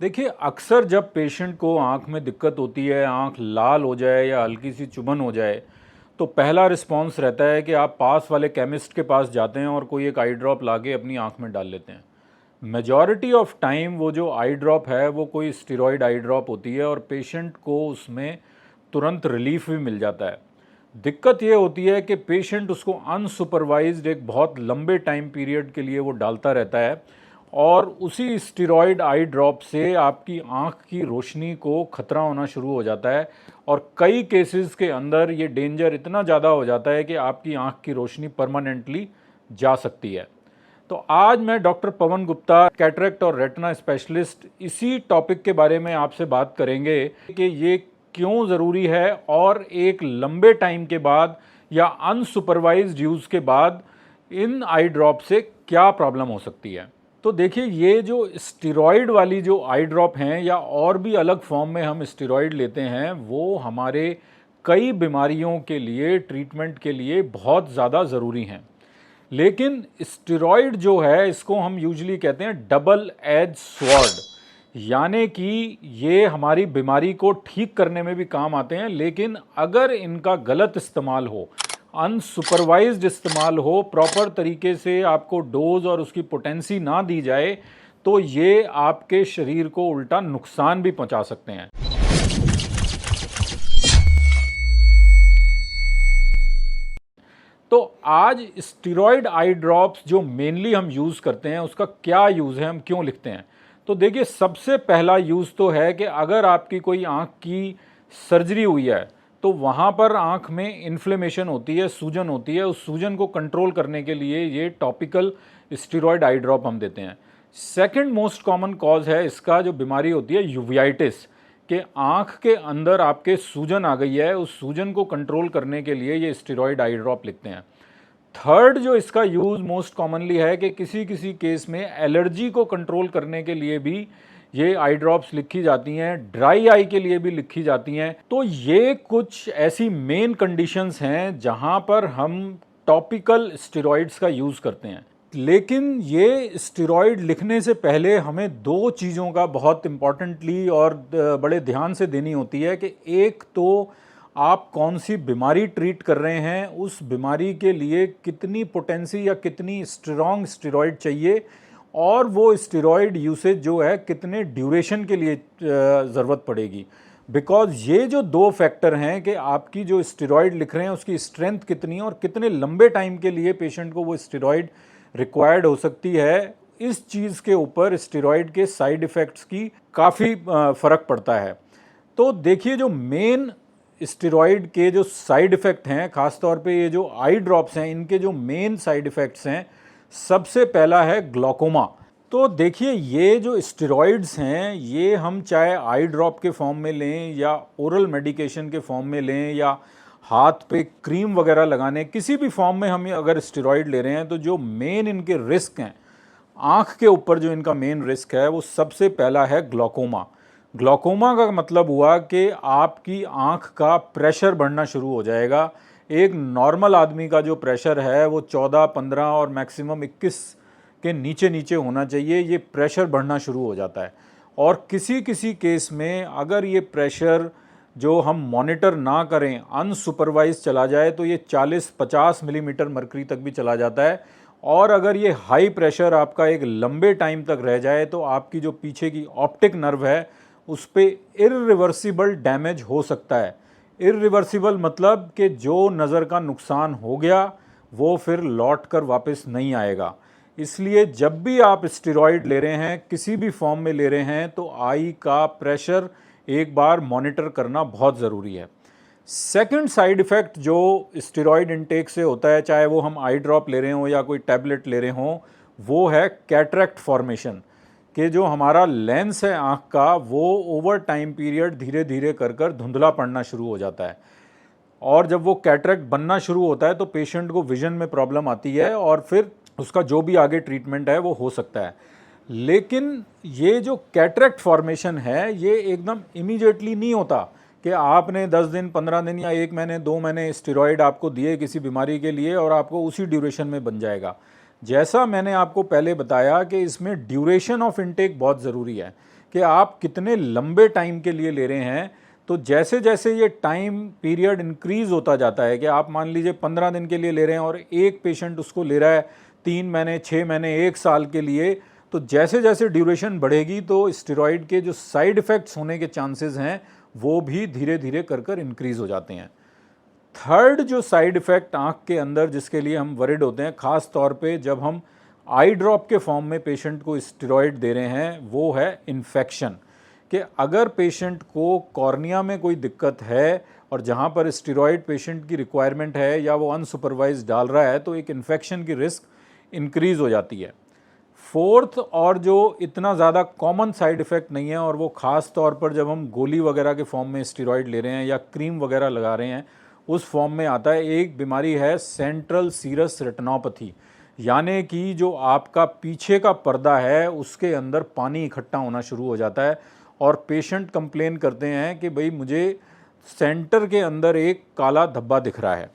देखिए, अक्सर जब पेशेंट को आँख में दिक्कत होती है, आँख लाल हो जाए या हल्की सी चुभन हो जाए, तो पहला रिस्पॉन्स रहता है कि आप पास वाले केमिस्ट के पास जाते हैं और कोई एक आई ड्रॉप ला के अपनी आँख में डाल लेते हैं। मेजॉरिटी ऑफ टाइम वो जो आई ड्रॉप है वो कोई स्टेरॉयड आई ड्रॉप होती है और पेशेंट को उसमें तुरंत रिलीफ भी मिल जाता है। दिक्कत ये होती है कि पेशेंट उसको अनसुपरवाइज्ड एक बहुत लंबे टाइम पीरियड के लिए वो डालता रहता है और उसी स्टेरॉयड आई ड्रॉप से आपकी आँख की रोशनी को खतरा होना शुरू हो जाता है और कई केसेस के अंदर ये डेंजर इतना ज़्यादा हो जाता है कि आपकी आँख की रोशनी परमानेंटली जा सकती है। तो आज मैं डॉक्टर पवन गुप्ता, कैटरेक्ट और रेटिना स्पेशलिस्ट, इसी टॉपिक के बारे में आपसे बात करेंगे कि ये क्यों ज़रूरी है और एक लंबे टाइम के बाद या अनसुपरवाइज्ड यूज़ के बाद इन आई ड्रॉप से क्या प्रॉब्लम हो सकती है। तो देखिए, ये जो स्टेरॉयड वाली जो आई ड्रॉप हैं या और भी अलग फॉर्म में हम स्टेरॉयड लेते हैं, वो हमारे कई बीमारियों के लिए ट्रीटमेंट के लिए बहुत ज़्यादा ज़रूरी हैं। लेकिन स्टेरॉयड जो है इसको हम यूजुअली कहते हैं डबल एज स्वॉर्ड, यानी कि ये हमारी बीमारी को ठीक करने में भी काम आते हैं, लेकिन अगर इनका गलत इस्तेमाल हो, अनसुपरवाइज्ड इस्तेमाल हो, प्रॉपर तरीके से आपको डोज और उसकी पोटेंसी ना दी जाए, तो ये आपके शरीर को उल्टा नुकसान भी पहुंचा सकते हैं। तो आज स्टेरॉयड आई ड्रॉप्स जो मेनली हम यूज़ करते हैं उसका क्या यूज़ है, हम क्यों लिखते हैं। तो देखिए, सबसे पहला यूज़ तो है कि अगर आपकी कोई आँख की सर्जरी हुई है तो वहाँ पर आँख में इन्फ्लेमेशन होती है, सूजन होती है, उस सूजन को कंट्रोल करने के लिए ये टॉपिकल स्टेरॉयड आई ड्रॉप हम देते हैं। सेकंड मोस्ट कॉमन कॉज है इसका जो बीमारी होती है यूवियाइटिस, कि आँख के अंदर आपके सूजन आ गई है, उस सूजन को कंट्रोल करने के लिए ये स्टेरॉयड आई ड्रॉप लिखते हैं। थर्ड जो इसका यूज़ मोस्ट कॉमनली है कि किसी किसी केस में एलर्जी को कंट्रोल करने के लिए भी ये आई ड्रॉप्स लिखी जाती हैं, ड्राई आई के लिए भी लिखी जाती हैं। तो ये कुछ ऐसी मेन कंडीशंस हैं जहां पर हम टॉपिकल स्टेरॉइड्स का यूज़ करते हैं। लेकिन ये स्टेरॉइड लिखने से पहले हमें दो चीज़ों का बहुत इम्पॉर्टेंटली और बड़े ध्यान से देनी होती है कि एक तो आप कौन सी बीमारी ट्रीट कर रहे हैं, उस बीमारी के लिए कितनी पोटेंसी या कितनी स्ट्रॉन्ग स्टेरॉइड चाहिए और वो स्टेरॉइड यूसेज जो है कितने ड्यूरेशन के लिए ज़रूरत पड़ेगी। बिकॉज ये जो दो फैक्टर हैं कि आपकी जो स्टेरॉइड लिख रहे हैं उसकी स्ट्रेंथ कितनी है और कितने लंबे टाइम के लिए पेशेंट को वो स्टेरॉइड रिक्वायर्ड हो सकती है, इस चीज़ के ऊपर स्टेरॉइड के साइड इफ़ेक्ट्स की काफ़ी फ़र्क पड़ता है। तो देखिए, जो मेन स्टेरॉइड के जो साइड इफ़ेक्ट हैं, ख़ासतौर पे ये जो आई ड्रॉप्स हैं, इनके जो मेन साइड इफ़ेक्ट्स हैं, सबसे पहला है ग्लॉकोमा। तो देखिए, ये जो स्टेरॉइड्स हैं ये हम चाहे आई ड्रॉप के फॉर्म में लें या ओरल मेडिकेशन के फॉर्म में लें या हाथ पे क्रीम वगैरह लगाने, किसी भी फॉर्म में हम अगर स्टेरॉइड ले रहे हैं, तो जो मेन इनके रिस्क हैं, आँख के ऊपर जो इनका मेन रिस्क है वो सबसे पहला है ग्लॉकोमा। ग्लॉकोमा का मतलब हुआ कि आपकी आँख का प्रेशर बढ़ना शुरू हो जाएगा। एक नॉर्मल आदमी का जो प्रेशर है वो 14, 15 और मैक्सिमम 21 के नीचे नीचे होना चाहिए। ये प्रेशर बढ़ना शुरू हो जाता है और किसी किसी केस में अगर ये प्रेशर जो हम मॉनिटर ना करें, अनसुपरवाइज चला जाए, तो ये 40-50 मिलीमीटर मरकरी तक भी चला जाता है। और अगर ये हाई प्रेशर आपका एक लंबे टाइम तक रह जाए तो आपकी जो पीछे की ऑप्टिक नर्व है उस पर इरिवर्सिबल डैमेज हो सकता है। इरिवर्सिबल मतलब कि जो नज़र का नुकसान हो गया वो फिर लौट कर वापस नहीं आएगा। इसलिए जब भी आप स्टेरॉइड ले रहे हैं, किसी भी फॉर्म में ले रहे हैं, तो आई का प्रेशर एक बार मॉनिटर करना बहुत ज़रूरी है। सेकंड साइड इफ़ेक्ट जो स्टेरॉइड इनटेक से होता है, चाहे वो हम आई ड्रॉप ले रहे हों या कोई टैबलेट ले रहे हों, वो है कैटरेक्ट फॉर्मेशन, कि जो हमारा लेंस है आँख का वो ओवर टाइम पीरियड धीरे धीरे कर कर धुंधला पड़ना शुरू हो जाता है और जब वो कैटरेक्ट बनना शुरू होता है तो पेशेंट को विजन में प्रॉब्लम आती है और फिर उसका जो भी आगे ट्रीटमेंट है वो हो सकता है। लेकिन ये जो कैटरेक्ट फॉर्मेशन है ये एकदम इमीडिएटली नहीं होता कि आपने 10 दिन, 15 दिन या 1 महीने, 2 महीने स्टेरॉइड आपको दिए किसी बीमारी के लिए और आपको उसी ड्यूरेशन में बन जाएगा। जैसा मैंने आपको पहले बताया कि इसमें ड्यूरेशन ऑफ इनटेक बहुत ज़रूरी है, कि आप कितने लंबे टाइम के लिए ले रहे हैं। तो जैसे जैसे ये टाइम पीरियड इंक्रीज होता जाता है कि आप मान लीजिए 15 दिन के लिए ले रहे हैं और एक पेशेंट उसको ले रहा है 3 महीने, 6 महीने, 1 साल के लिए, तो जैसे जैसे ड्यूरेशन बढ़ेगी तो स्टेरॉइड के जो साइड इफ़ेक्ट्स होने के चांसेस हैं वो भी धीरे धीरे कर इंक्रीज हो जाते हैं। थर्ड जो साइड इफ़ेक्ट आँख के अंदर जिसके लिए हम वरिड होते हैं, ख़ास तौर पे जब हम आई ड्रॉप के फॉर्म में पेशेंट को स्टेरॉइड दे रहे हैं, वो है इन्फेक्शन। कि अगर पेशेंट को कॉर्निया में कोई दिक्कत है और जहाँ पर स्टेरॉइड पेशेंट की रिक्वायरमेंट है या वो अनसुपरवाइज डाल रहा है तो एक इन्फेक्शन की रिस्क इंक्रीज़ हो जाती है। फोर्थ, और जो इतना ज़्यादा कॉमन साइड इफ़ेक्ट नहीं है और वो ख़ास तौर पर जब हम गोली वगैरह के फॉर्म में स्टेरॉइड ले रहे हैं या क्रीम वगैरह लगा रहे हैं उस फॉर्म में आता है, एक बीमारी है सेंट्रल सीरस रेटिनोपैथी, यानी कि जो आपका पीछे का पर्दा है उसके अंदर पानी इकट्ठा होना शुरू हो जाता है और पेशेंट कंप्लेन करते हैं कि भाई मुझे सेंटर के अंदर एक काला धब्बा दिख रहा है।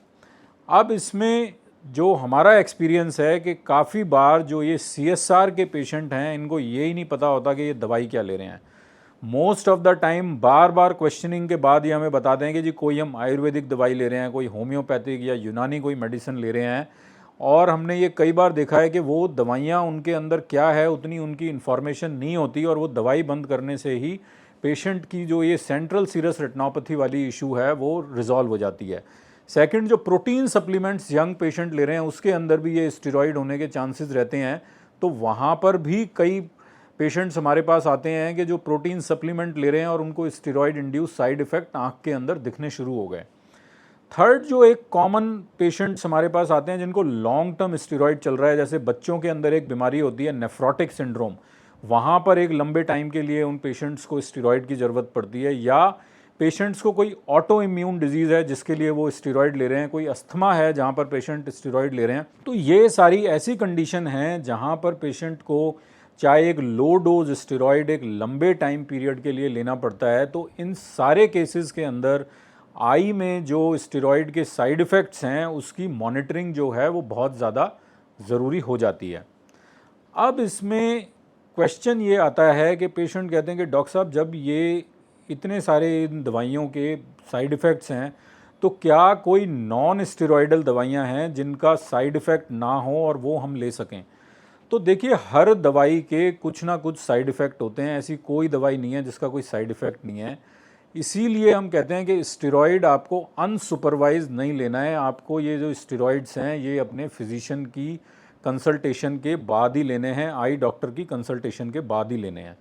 अब इसमें जो हमारा एक्सपीरियंस है कि काफ़ी बार जो ये CSR के पेशेंट हैं इनको ये ही नहीं पता होता कि ये दवाई क्या ले रहे हैं। Most of the time bar bar questioning के बाद ये हमें बताते हैं कि जी कोई हम आयुर्वेदिक दवाई ले रहे हैं, कोई होम्योपैथिक या यूनानी कोई मेडिसिन ले रहे हैं। और हमने ये कई बार देखा है कि वो दवाइयाँ उनके अंदर क्या है उतनी उनकी इन्फॉर्मेशन नहीं होती और वो दवाई बंद करने से ही पेशेंट की जो ये सेंट्रल सीरस रेटिनोपैथी वाली इशू है वो रिजॉल्व हो जाती है। सेकंड, जो प्रोटीन सप्लीमेंट्स यंग पेशेंट ले रहे हैं उसके अंदर भी ये स्टेरॉइड होने के चांसेस रहते हैं। तो वहाँ पर भी कई पेशेंट्स हमारे पास आते हैं कि जो प्रोटीन सप्लीमेंट ले रहे हैं और उनको स्टेरॉइड इंड्यूस साइड इफ़ेक्ट आँख के अंदर दिखने शुरू हो गए। थर्ड, जो एक कॉमन पेशेंट्स हमारे पास आते हैं जिनको लॉन्ग टर्म स्टेरॉइड चल रहा है, जैसे बच्चों के अंदर एक बीमारी होती है नेफ्रोटिक सिंड्रोम, वहाँ पर एक लंबे टाइम के लिए उन पेशेंट्स को स्टेरॉइड की ज़रूरत पड़ती है। या पेशेंट्स को कोई ऑटो इम्यून डिजीज़ है जिसके लिए वो स्टेरॉइड ले रहे हैं, कोई अस्थमा है जहाँ पर पेशेंट स्टेरॉइड ले रहे हैं। तो ये सारी ऐसी कंडीशन हैं जहाँ पर पेशेंट को चाहे एक लो डोज स्टेरॉइड एक लंबे टाइम पीरियड के लिए लेना पड़ता है। तो इन सारे केसेस के अंदर आई में जो स्टेरॉइड के साइड इफ़ेक्ट्स हैं उसकी मॉनिटरिंग जो है वो बहुत ज़्यादा ज़रूरी हो जाती है। अब इसमें क्वेश्चन ये आता है कि पेशेंट कहते हैं कि डॉक्टर साहब जब ये इतने सारे इन दवाइयों के साइड इफ़ेक्ट्स हैं तो क्या कोई नॉन स्टेरॉइडल दवाइयाँ हैं जिनका साइड इफ़ेक्ट ना हो और वो हम ले सकें? तो देखिए, हर दवाई के कुछ ना कुछ साइड इफ़ेक्ट होते हैं, ऐसी कोई दवाई नहीं है जिसका कोई साइड इफ़ेक्ट नहीं है। इसीलिए हम कहते हैं कि स्टेरॉइड आपको अनसुपरवाइज नहीं लेना है। आपको ये जो स्टेरॉइड्स हैं ये अपने फिजिशियन की कंसल्टेशन के बाद ही लेने हैं, आई डॉक्टर की कंसल्टेशन के बाद ही लेने हैं,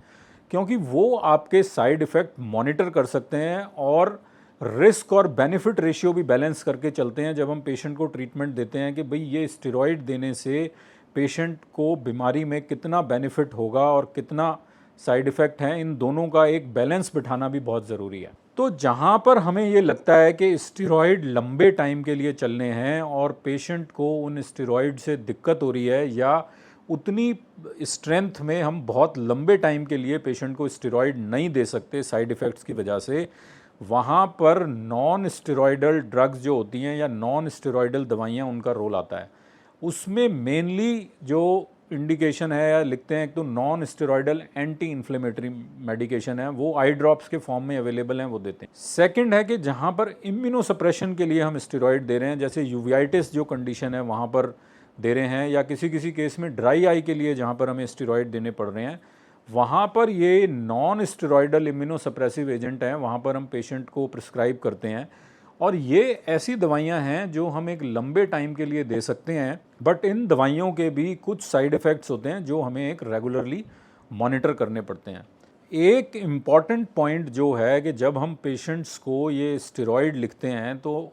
क्योंकि वो आपके साइड इफ़ेक्ट मॉनिटर कर सकते हैं और रिस्क और बेनिफिट रेशियो भी बैलेंस करके चलते हैं जब हम पेशेंट को ट्रीटमेंट देते हैं कि भाई ये स्टेरॉइड देने से पेशेंट को बीमारी में कितना बेनिफिट होगा और कितना साइड इफ़ेक्ट हैं। इन दोनों का एक बैलेंस बिठाना भी बहुत ज़रूरी है। तो जहाँ पर हमें ये लगता है कि स्टेरॉइड लंबे टाइम के लिए चलने हैं और पेशेंट को उन स्टेरॉइड से दिक्कत हो रही है या उतनी स्ट्रेंथ में हम बहुत लंबे टाइम के लिए पेशेंट को स्टेरॉइड नहीं दे सकते साइड इफ़ेक्ट्स की वजह से, वहाँ पर नॉन स्टेरॉइडल ड्रग्स जो होती हैं या नॉन स्टेरॉइडल दवाइयाँ उनका रोल आता है। उसमें मेनली जो इंडिकेशन है या लिखते हैं, एक तो non steroidal anti inflammatory medication है, वो आई ड्रॉप्स के फॉर्म में अवेलेबल हैं, वो देते हैं। सेकंड है कि जहाँ पर इम्यूनोसप्रेशन के लिए हम स्टेरॉइड दे रहे हैं, जैसे यूवियाइटिस जो कंडीशन है वहाँ पर दे रहे हैं, या किसी किसी केस में ड्राई आई के लिए जहाँ पर हमें स्टेरॉइड देने पड़ रहे हैं, वहाँ पर ये नॉन स्टेरॉइडल इम्यूनोसप्रेसिव एजेंट हैं, वहाँ पर हम पेशेंट को प्रिस्क्राइब करते हैं। और ये ऐसी दवाइयाँ हैं जो हम एक लंबे टाइम के लिए दे सकते हैं, बट इन दवाइयों के भी कुछ साइड इफ़ेक्ट्स होते हैं जो हमें एक रेगुलरली मॉनिटर करने पड़ते हैं। एक इम्पॉर्टेंट पॉइंट जो है कि जब हम पेशेंट्स को ये स्टेरॉइड लिखते हैं तो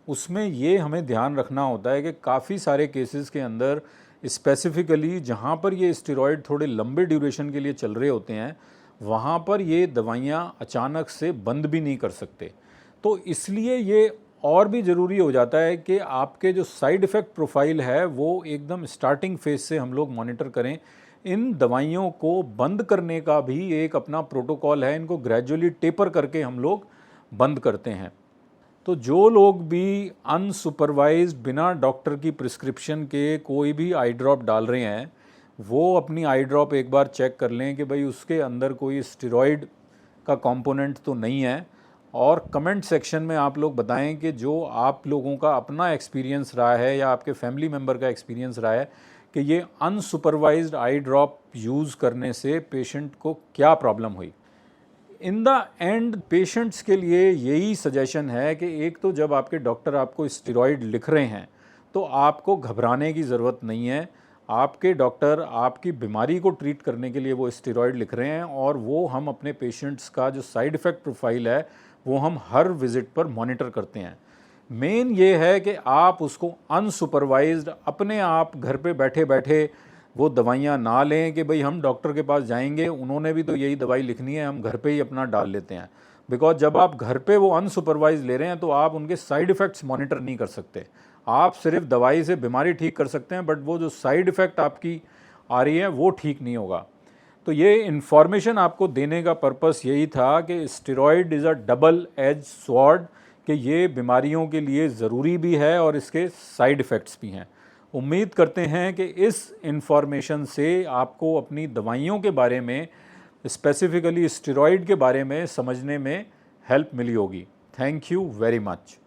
उसमें ये हमें ध्यान रखना होता है कि काफ़ी सारे केसेस के अंदर स्पेसिफ़िकली जहाँ पर ये स्टेरॉइड थोड़े लंबे ड्यूरेशन के लिए चल रहे होते हैं वहाँ पर ये दवाइयाँ अचानक से बंद भी नहीं कर सकते। तो इसलिए ये और भी ज़रूरी हो जाता है कि आपके जो साइड इफ़ेक्ट प्रोफाइल है वो एकदम स्टार्टिंग फेज से हम लोग मॉनिटर करें। इन दवाइयों को बंद करने का भी एक अपना प्रोटोकॉल है, इनको ग्रेजुअली टेपर करके हम लोग बंद करते हैं। तो जो लोग भी अनसुपरवाइज्ड बिना डॉक्टर की प्रिस्क्रिप्शन के कोई भी आई ड्रॉप डाल रहे हैं वो अपनी आई ड्रॉप एक बार चेक कर लें कि भाई उसके अंदर कोई स्टेरॉइड का कंपोनेंट तो नहीं है। और कमेंट सेक्शन में आप लोग बताएं कि जो आप लोगों का अपना एक्सपीरियंस रहा है या आपके फैमिली मेम्बर का एक्सपीरियंस रहा है कि ये अनसुपरवाइज्ड आई ड्रॉप यूज़ करने से पेशेंट को क्या प्रॉब्लम हुई। इन द एंड पेशेंट्स के लिए यही सजेशन है कि एक तो जब आपके डॉक्टर आपको स्टेरॉइड लिख रहे हैं तो आपको घबराने की ज़रूरत नहीं है। आपके डॉक्टर आपकी बीमारी को ट्रीट करने के लिए वो स्टेरॉइड लिख रहे हैं और वो हम अपने पेशेंट्स का जो साइड इफ़ेक्ट प्रोफाइल है वो हम हर विज़िट पर मॉनिटर करते हैं। मेन ये है कि आप उसको अनसुपरवाइज्ड अपने आप घर पे बैठे बैठे वो दवाइयाँ ना लें कि भाई हम डॉक्टर के पास जाएंगे, उन्होंने भी तो यही दवाई लिखनी है, हम घर पे ही अपना डाल लेते हैं। बिकॉज जब आप घर पे वो अनसुपरवाइज ले रहे हैं तो आप उनके साइड इफ़ेक्ट्स मॉनिटर नहीं कर सकते। आप सिर्फ दवाई से बीमारी ठीक कर सकते हैं, बट वो जो साइड इफ़ेक्ट आपकी आ रही है वो ठीक नहीं होगा। तो ये इन्फॉर्मेशन आपको देने का पर्पस यही था कि steroid is a double edge sword, कि ये बीमारियों के लिए ज़रूरी भी है और इसके साइड इफ़ेक्ट्स भी हैं। उम्मीद करते हैं कि इस इन्फॉर्मेशन से आपको अपनी दवाइयों के बारे में, स्पेसिफ़िकली स्टेरॉइड के बारे में समझने में हेल्प मिली होगी। Thank you very much.